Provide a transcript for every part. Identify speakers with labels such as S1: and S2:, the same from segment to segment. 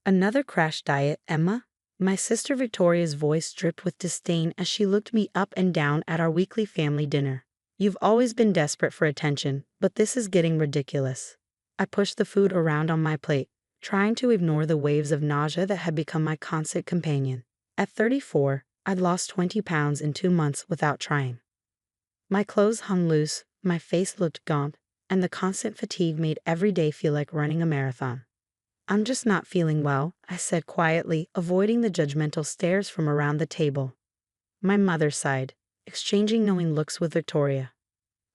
S1: Another crash diet, Emma? My sister Victoria's voice dripped with disdain as she looked me up and down at our weekly family dinner. You've always been desperate for attention, but this is getting ridiculous. I pushed the food around on my plate, trying to ignore the waves of nausea that had become my constant companion. At 34, I'd lost 20 pounds in 2 months without trying. My clothes hung loose, my face looked gaunt, and the constant fatigue made every day feel like running a marathon. I'm just not feeling well, I said quietly, avoiding the judgmental stares from around the table. My mother sighed, exchanging knowing looks with Victoria.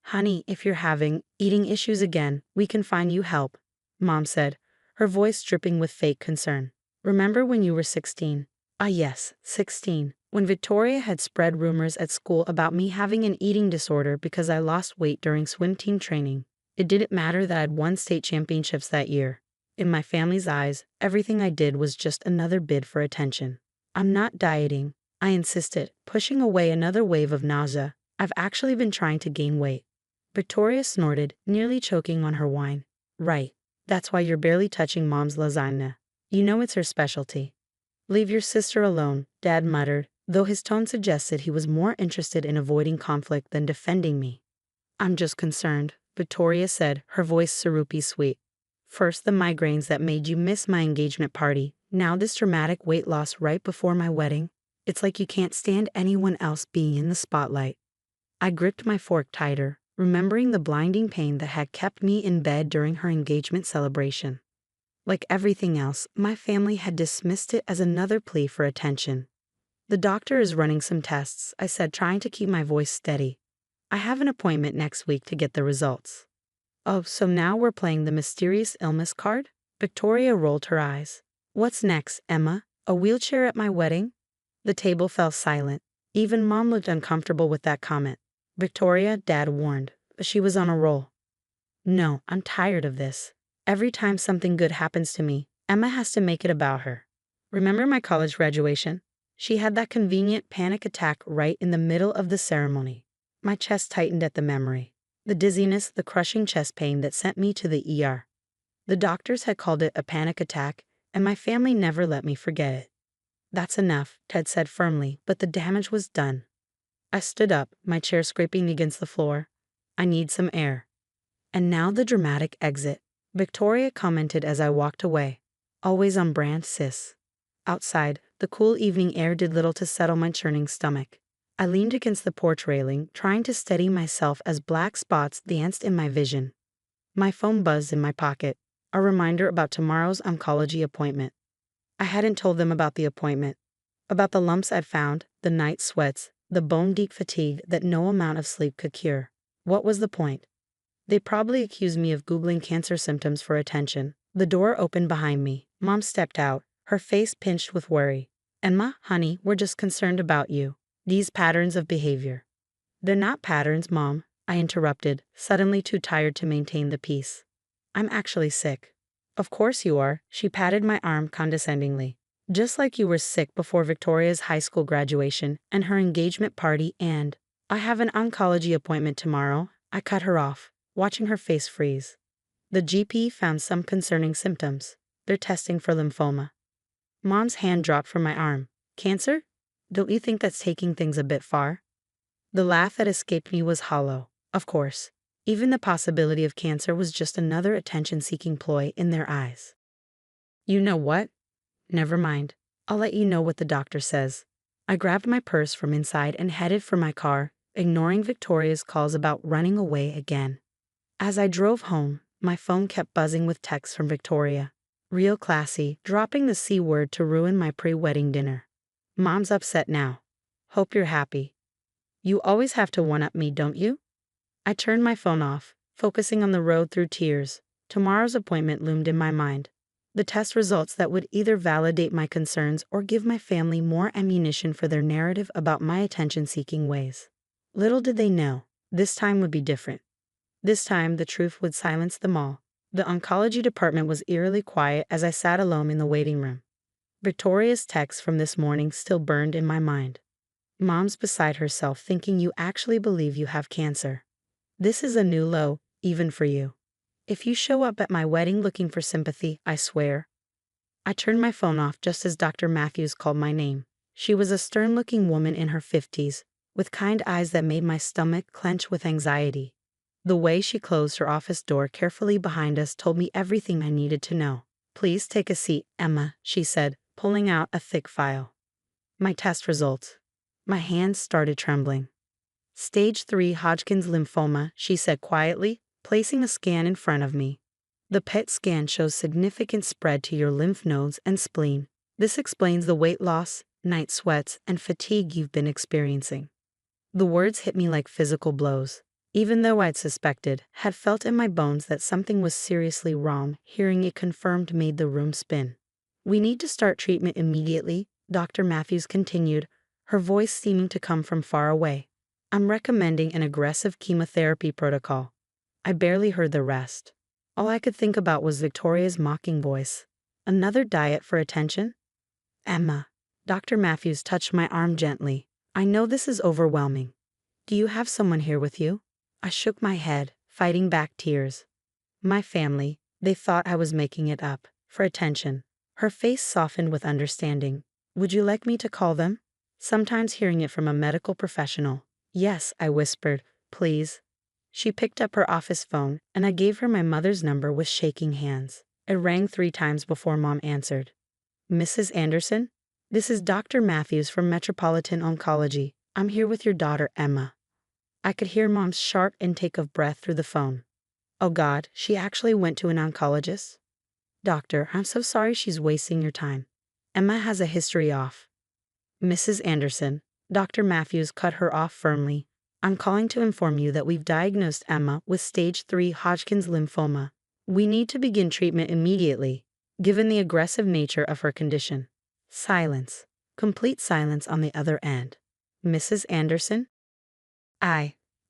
S1: Honey, if you're having eating issues again, we can find you help, Mom said, her voice dripping with fake concern. Remember when you were 16? Ah yes, 16, when Victoria had spread rumors at school about me having an eating disorder because I lost weight during swim team training. It didn't matter that I'd won state championships that year. In my family's eyes, everything I did was just another bid for attention. I'm not dieting, I insisted, pushing away another wave of nausea. I've actually been trying to gain weight. Victoria snorted, nearly choking on her wine. Right. That's why you're barely touching Mom's lasagna. You know it's her specialty. Leave your sister alone, Dad muttered, though his tone suggested he was more interested in avoiding conflict than defending me. I'm just concerned, Victoria said, her voice syrupy sweet. First the migraines that made you miss my engagement party, now this dramatic weight loss right before my wedding. It's like you can't stand anyone else being in the spotlight. I gripped my fork tighter, remembering the blinding pain that had kept me in bed during her engagement celebration. Like everything else, my family had dismissed it as another plea for attention. The doctor is running some tests, I said, trying to keep my voice steady. I have an appointment next week to get the results. Oh, so now we're playing the mysterious illness card? Victoria rolled her eyes. What's next, Emma? A wheelchair at my wedding? The table fell silent. Even Mom looked uncomfortable with that comment. Victoria, Dad warned, but she was on a roll. No, I'm tired of this. Every time something good happens to me, Emma has to make it about her. Remember my college graduation? She had that convenient panic attack right in the middle of the ceremony. My chest tightened at the memory. The dizziness, the crushing chest pain that sent me to the ER. The doctors had called it a panic attack, and my family never let me forget it. That's enough, Ted said firmly, but the damage was done. I stood up, my chair scraping against the floor. I need some air. And now the dramatic exit, Victoria commented as I walked away. Always on brand, sis. Outside, the cool evening air did little to settle my churning stomach. I leaned against the porch railing, trying to steady myself as black spots danced in my vision. My phone buzzed in my pocket, a reminder about tomorrow's oncology appointment. I hadn't told them about the appointment, about the lumps I'd found, the night sweats, the bone-deep fatigue that no amount of sleep could cure. What was the point? They probably accused me of Googling cancer symptoms for attention. The door opened behind me. Mom stepped out, her face pinched with worry. Emma, honey, we're just concerned about you. These patterns of behavior. They're not patterns, Mom, I interrupted, suddenly too tired to maintain the peace. I'm actually sick. Of course you are, she patted my arm condescendingly. Just like you were sick before Victoria's high school graduation and her engagement party and, I have an oncology appointment tomorrow, I cut her off, watching her face freeze. The GP found some concerning symptoms. They're testing for lymphoma. Mom's hand dropped from my arm. Cancer? Don't you think that's taking things a bit far? The laugh that escaped me was hollow. Of course. Even the possibility of cancer was just another attention-seeking ploy in their eyes. You know what? Never mind. I'll let you know what the doctor says. I grabbed my purse from inside and headed for my car, ignoring Victoria's calls about running away again. As I drove home, my phone kept buzzing with texts from Victoria. Real classy, dropping the C word to ruin my pre-wedding dinner. Mom's upset now. Hope you're happy. You always have to one-up me, don't you? I turned my phone off, focusing on the road through tears. Tomorrow's appointment loomed in my mind. The test results that would either validate my concerns or give my family more ammunition for their narrative about my attention-seeking ways. Little did they know, this time would be different. This time, the truth would silence them all. The oncology department was eerily quiet as I sat alone in the waiting room. Victoria's text from this morning still burned in my mind. Mom's beside herself, thinking you actually believe you have cancer. This is a new low, even for you. If you show up at my wedding looking for sympathy, I swear. I turned my phone off just as Dr. Matthews called my name. She was a stern-looking woman in her 50s, with kind eyes that made my stomach clench with anxiety. The way she closed her office door carefully behind us told me everything I needed to know. "Please take a seat, Emma," she said, pulling out a thick file. My test results. My hands started trembling. "Stage 3 Hodgkin's lymphoma," she said quietly, placing a scan in front of me. "The PET scan shows significant spread to your lymph nodes and spleen. This explains the weight loss, night sweats, and fatigue you've been experiencing." The words hit me like physical blows. Even though I'd suspected, had felt in my bones that something was seriously wrong, hearing it confirmed made the room spin. "We need to start treatment immediately," Dr. Matthews continued, her voice seeming to come from far away. "I'm recommending an aggressive chemotherapy protocol." I barely heard the rest. All I could think about was Victoria's mocking voice. "Another diet for attention?" "Emma." Dr. Matthews touched my arm gently. "I know this is overwhelming. Do you have someone here with you?" I shook my head, fighting back tears. "My family. They thought I was making it up for attention." Her face softened with understanding. "Would you like me to call them?" Sometimes hearing it from a medical professional. "Yes," I whispered, "please." She picked up her office phone, and I gave her my mother's number with shaking hands. It rang 3 times before Mom answered. "Mrs. Anderson? This is Dr. Matthews from Metropolitan Oncology. I'm here with your daughter, Emma." I could hear Mom's sharp intake of breath through the phone. "Oh God, she actually went to an oncologist?" "Doctor, I'm so sorry she's wasting your time. Emma has a history off." "Mrs. Anderson," Dr. Matthews cut her off firmly, "I'm calling to inform you that we've diagnosed Emma with stage 3 Hodgkin's lymphoma. We need to begin treatment immediately, given the aggressive nature of her condition." Silence. Complete silence on the other end. "Mrs. Anderson?"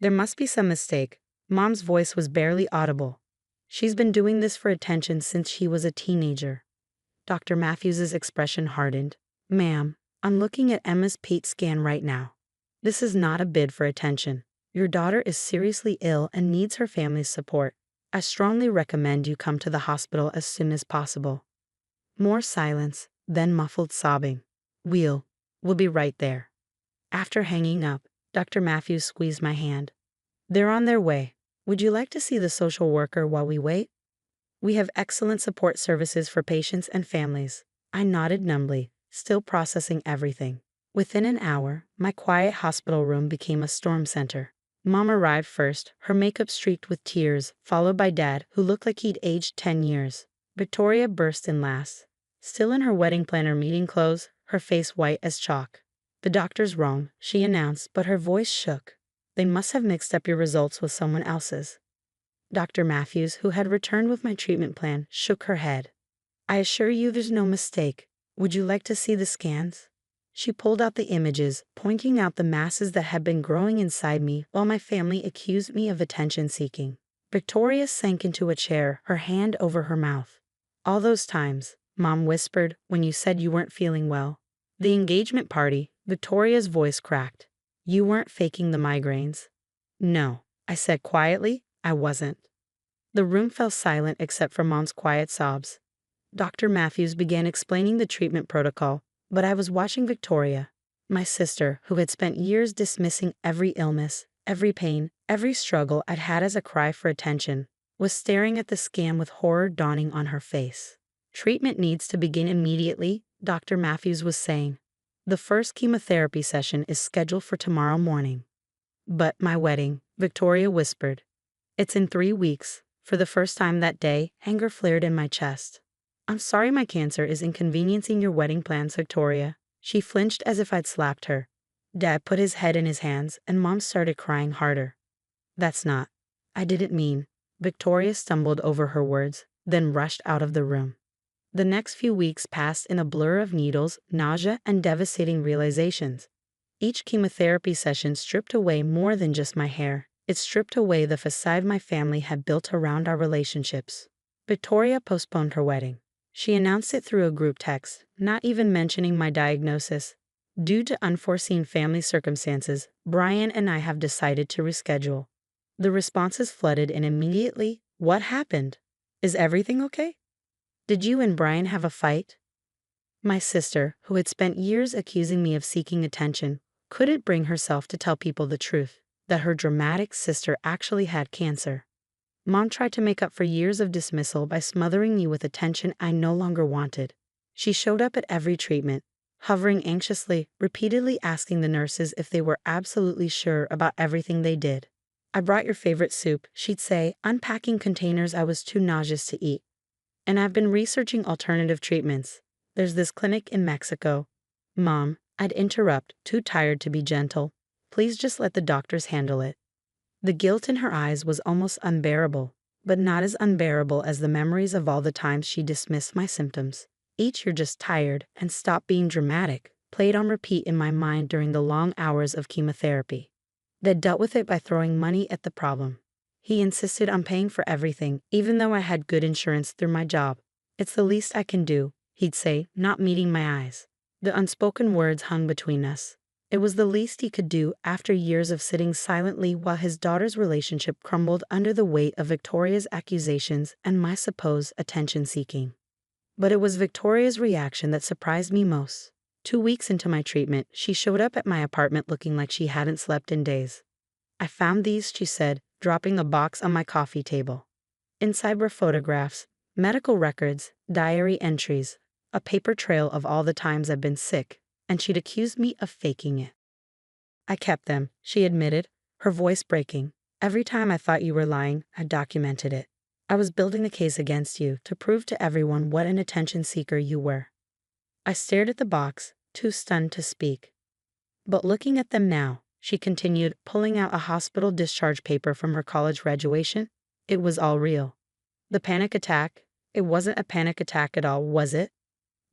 S1: There must be some mistake. Mom's voice was barely audible. "She's been doing this for attention since she was a teenager." Dr. Matthews's expression hardened. "Ma'am, I'm looking at Emma's PET scan right now. This is not a bid for attention. Your daughter is seriously ill and needs her family's support. I strongly recommend you come to the hospital as soon as possible." More silence, then muffled sobbing. We'll be right there." After hanging up, Dr. Matthews squeezed my hand. "They're on their way. Would you like to see the social worker while we wait? We have excellent support services for patients and families." I nodded numbly, still processing everything. Within an hour, my quiet hospital room became a storm center. Mom arrived first, her makeup streaked with tears, followed by Dad, who looked like he'd aged 10 years. Victoria burst in last. Still in her wedding planner meeting clothes, her face white as chalk. "The doctor's wrong," she announced, but her voice shook. "They must have mixed up your results with someone else's." Dr. Matthews, who had returned with my treatment plan, shook her head. "I assure you there's no mistake. Would you like to see the scans?" She pulled out the images, pointing out the masses that had been growing inside me while my family accused me of attention-seeking. Victoria sank into a chair, her hand over her mouth. "All those times," Mom whispered, "when you said you weren't feeling well. The engagement party," Victoria's voice cracked. "You weren't faking the migraines." "No," I said quietly, "I wasn't." The room fell silent except for Mom's quiet sobs. Dr. Matthews began explaining the treatment protocol, but I was watching Victoria. My sister, who had spent years dismissing every illness, every pain, every struggle I'd had as a cry for attention, was staring at the scan with horror dawning on her face. "Treatment needs to begin immediately," Dr. Matthews was saying. "The first chemotherapy session is scheduled for tomorrow morning." "But my wedding," Victoria whispered. "It's in 3 weeks." For the first time that day, anger flared in my chest. "I'm sorry my cancer is inconveniencing your wedding plans, Victoria." She flinched as if I'd slapped her. Dad put his head in his hands, and Mom started crying harder. "That's not. I didn't mean." Victoria stumbled over her words, then rushed out of the room. The next few weeks passed in a blur of needles, nausea, and devastating realizations. Each chemotherapy session stripped away more than just my hair. It stripped away the facade my family had built around our relationships. Victoria postponed her wedding. She announced it through a group text, not even mentioning my diagnosis. "Due to unforeseen family circumstances, Brian and I have decided to reschedule." The responses flooded in immediately. "What happened? Is everything okay? Did you and Brian have a fight?" My sister, who had spent years accusing me of seeking attention, couldn't bring herself to tell people the truth, that her dramatic sister actually had cancer. Mom tried to make up for years of dismissal by smothering me with attention I no longer wanted. She showed up at every treatment, hovering anxiously, repeatedly asking the nurses if they were absolutely sure about everything they did. "I brought your favorite soup," she'd say, unpacking containers I was too nauseous to eat. "And I've been researching alternative treatments. There's this clinic in Mexico." "Mom," I'd interrupt, too tired to be gentle. "Please just let the doctors handle it." The guilt in her eyes was almost unbearable, but not as unbearable as the memories of all the times she dismissed my symptoms. Each "you're just tired" and "stop being dramatic" played on repeat in my mind during the long hours of chemotherapy. They dealt with it by throwing money at the problem. He insisted on paying for everything, even though I had good insurance through my job. "It's the least I can do," he'd say, not meeting my eyes. The unspoken words hung between us. It was the least he could do after years of sitting silently while his daughter's relationship crumbled under the weight of Victoria's accusations and my supposed attention-seeking. But it was Victoria's reaction that surprised me most. 2 weeks into my treatment, she showed up at my apartment looking like she hadn't slept in days. "I found these," she said, dropping a box on my coffee table. Inside were photographs, medical records, diary entries, a paper trail of all the times I've been sick, and she'd accused me of faking it. "I kept them," she admitted, her voice breaking. "Every time I thought you were lying, I documented it. I was building the case against you to prove to everyone what an attention seeker you were." I stared at the box, too stunned to speak. "But looking at them now," she continued, pulling out a hospital discharge paper from her college graduation, "it was all real. The panic attack, it wasn't a panic attack at all, was it?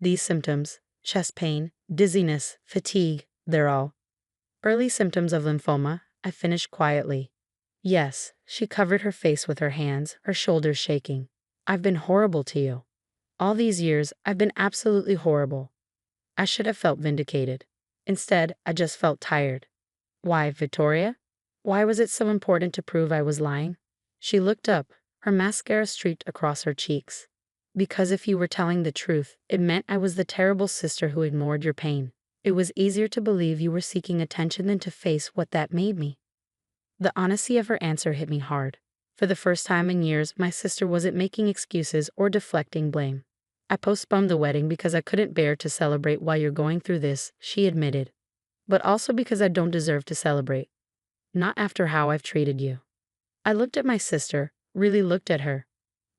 S1: These symptoms, chest pain, dizziness, fatigue, they're all early symptoms of lymphoma," I finished quietly. "Yes," she covered her face with her hands, her shoulders shaking. "I've been horrible to you. All these years, I've been absolutely horrible. I should have felt vindicated. Instead, I just felt tired." "Why, Victoria? Why was it so important to prove I was lying?" She looked up, her mascara streaked across her cheeks. "Because if you were telling the truth, it meant I was the terrible sister who ignored your pain. It was easier to believe you were seeking attention than to face what that made me." The honesty of her answer hit me hard. For the first time in years, my sister wasn't making excuses or deflecting blame. "I postponed the wedding because I couldn't bear to celebrate while you're going through this," she admitted. "But also because I don't deserve to celebrate. Not after how I've treated you." I looked at my sister, really looked at her.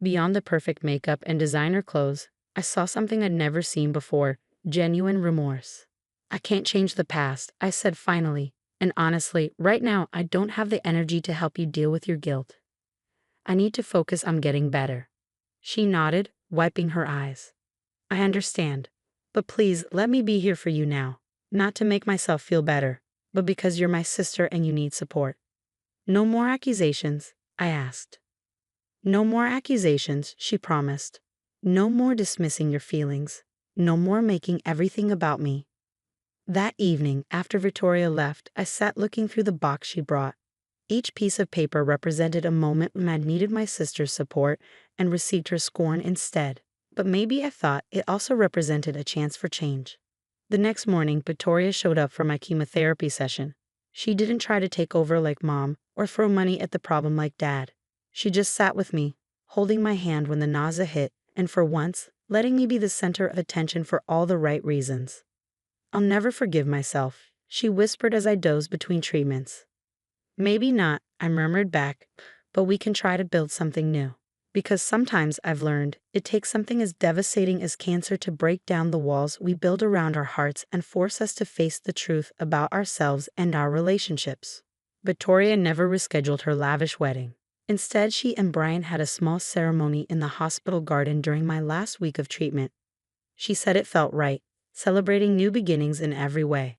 S1: Beyond the perfect makeup and designer clothes, I saw something I'd never seen before: genuine remorse. "I can't change the past," I said finally, "and honestly, right now I don't have the energy to help you deal with your guilt. I need to focus on getting better." She nodded, wiping her eyes. "I understand. But please let me be here for you now. Not to make myself feel better, but because you're my sister and you need support." "No more accusations?" I asked. "No more accusations," she promised. "No more dismissing your feelings. No more making everything about me." That evening, after Victoria left, I sat looking through the box she brought. Each piece of paper represented a moment when I'd needed my sister's support and received her scorn instead. But maybe, I thought, it also represented a chance for change. The next morning, Victoria showed up for my chemotherapy session. She didn't try to take over like Mom or throw money at the problem like Dad. She just sat with me, holding my hand when the nausea hit, and for once, letting me be the center of attention for all the right reasons. "I'll never forgive myself," she whispered as I dozed between treatments. "Maybe not," I murmured back, "but we can try to build something new. Because sometimes, I've learned, it takes something as devastating as cancer to break down the walls we build around our hearts and force us to face the truth about ourselves and our relationships." Victoria never rescheduled her lavish wedding. Instead, she and Brian had a small ceremony in the hospital garden during my last week of treatment. She said it felt right, celebrating new beginnings in every way.